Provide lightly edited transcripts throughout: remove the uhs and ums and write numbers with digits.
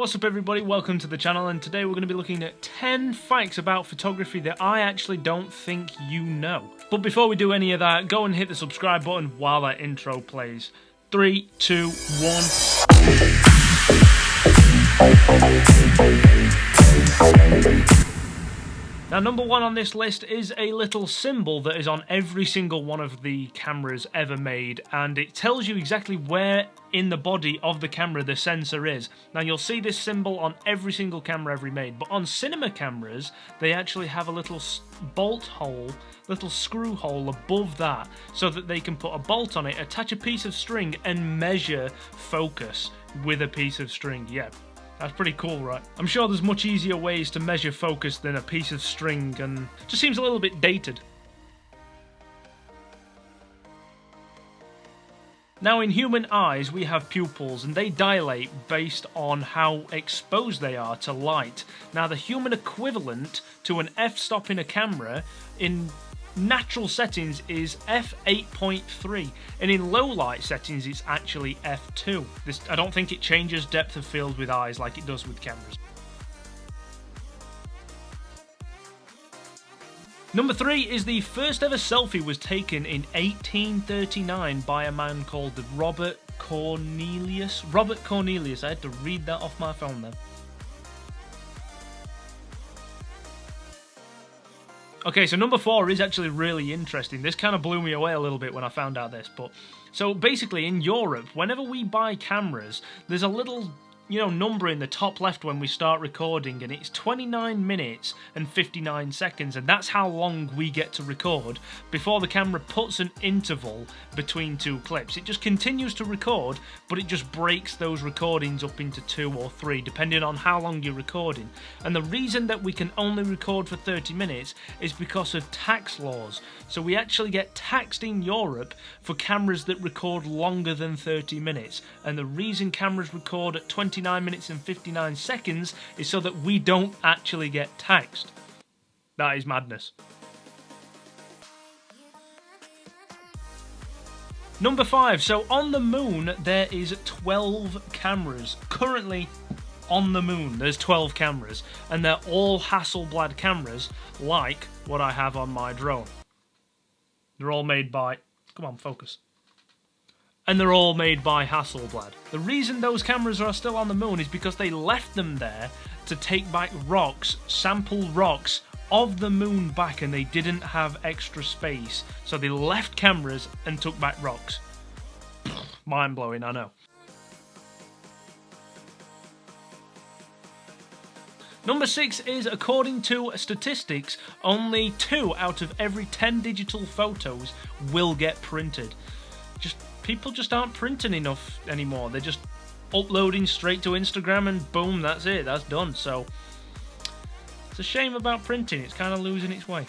What's up everybody, welcome to the channel, and today we're going to be looking at 10 facts about photography that I actually don't think you know. But before we do any of that, go and hit the subscribe button while that intro plays. 3, 2, 1... Now, number one on this list is a little symbol that is on every single one of the cameras ever made, and it tells you exactly where in the body of the camera the sensor is. Now, you'll see this symbol on every single camera ever made, but on cinema cameras, they actually have a little bolt hole, little screw hole above that, so that they can put a bolt on it, attach a piece of string, and measure focus with a piece of string. Yeah. That's pretty cool, right? I'm sure there's much easier ways to measure focus than a piece of string, and it just seems a little bit dated. Now, in human eyes, we have pupils, and they dilate based on how exposed they are to light. Now, the human equivalent to an f-stop in a camera in natural settings is f8.3, and in low light settings it's actually f2. I don't think it changes depth of field with eyes like it does with cameras. Number 3 is the first ever selfie was taken in 1839 by a man called Robert Cornelius. I had to read that off my phone there. Okay, so number 4 is actually really interesting. This kind of blew me away a little bit when I found out this. But so basically in Europe, whenever we buy cameras, there's a little, number in the top left when we start recording, and it's 29 minutes and 59 seconds, and that's how long we get to record before the camera puts an interval between two clips. It just continues to record, but it just breaks those recordings up into 2 or 3, depending on how long you're recording. And the reason that we can only record for 30 minutes is because of tax laws. So we actually get taxed in Europe for cameras that record longer than 30 minutes. And the reason cameras record at 29 minutes and 59 seconds is so that we don't actually get taxed. That is madness. Number 5. So on the moon there is 12 cameras. Currently on the moon there's 12 cameras, and they're all Hasselblad cameras like what I have on my drone. They're all made by... Come on, focus. And they're all made by Hasselblad. The reason those cameras are still on the moon is because they left them there to take back rocks, sample rocks of the moon back, and they didn't have extra space. So they left cameras and took back rocks. Mind-blowing, I know. Number 6 is, according to statistics, only 2 out of every 10 digital photos will get printed. People just aren't printing enough anymore. They're just uploading straight to Instagram and boom, that's it, that's done. So it's a shame about printing, it's kind of losing its way.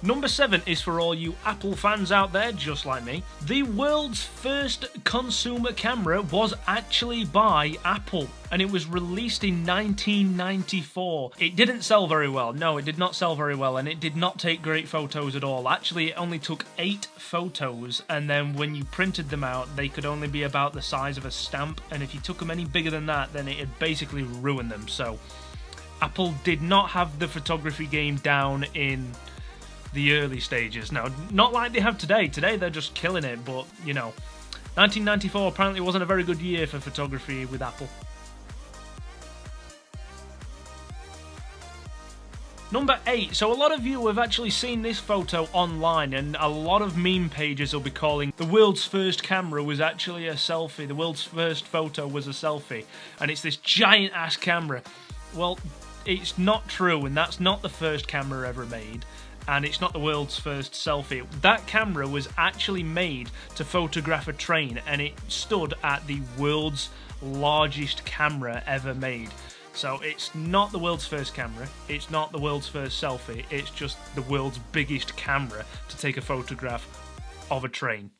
Number 7 is for all you Apple fans out there, just like me. The world's first consumer camera was actually by Apple, and it was released in 1994. It didn't sell very well. No, it did not sell very well, and it did not take great photos at all. Actually, it only took 8 photos, and then when you printed them out, they could only be about the size of a stamp, and if you took them any bigger than that, then it had basically ruined them. So Apple did not have the photography game down in the early stages. Now, not like they have today. Today they're just killing it, but 1994 apparently wasn't a very good year for photography with Apple. Number 8. So a lot of you have actually seen this photo online, and a lot of meme pages will be calling the world's first camera was actually a selfie. The world's first photo was a selfie, and it's this giant ass camera. Well, it's not true, and that's not the first camera ever made. And it's not the world's first selfie. That camera was actually made to photograph a train, and it stood at the world's largest camera ever made. So it's not the world's first camera, it's not the world's first selfie, it's just the world's biggest camera to take a photograph of a train.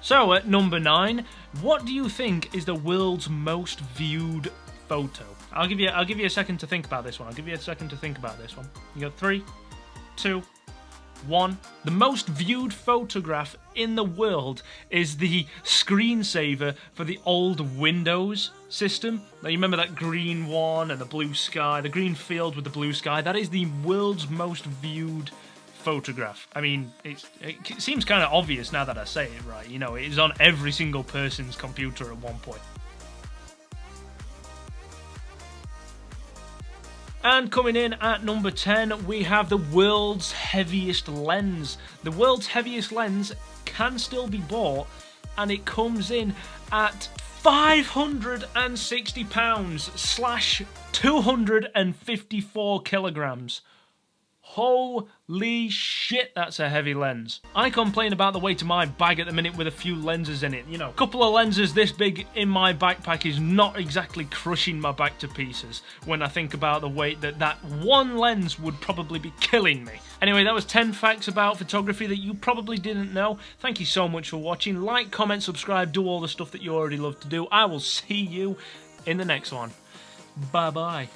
So at number 9, what do you think is the world's most viewed photo? I'll give you a second to think about this one. You got 3, 2, 1. The most viewed photograph in the world is the screensaver for the old Windows system. Now you remember that green one and the blue sky, the green field with the blue sky? That is the world's most viewed photograph. I mean, it seems kind of obvious now that I say it, right? You know, it is on every single person's computer at one point. And coming in at number 10, we have the world's heaviest lens. The world's heaviest lens can still be bought, and it comes in at 560 pounds / 254 kilograms. Holy shit, that's a heavy lens. I complain about the weight of my bag at the minute with a few lenses in it. You know, a couple of lenses this big in my backpack is not exactly crushing my back to pieces when I think about the weight that one lens would probably be killing me. Anyway, that was 10 facts about photography that you probably didn't know. Thank you so much for watching. Like, comment, subscribe, do all the stuff that you already love to do. I will see you in the next one. Bye-bye.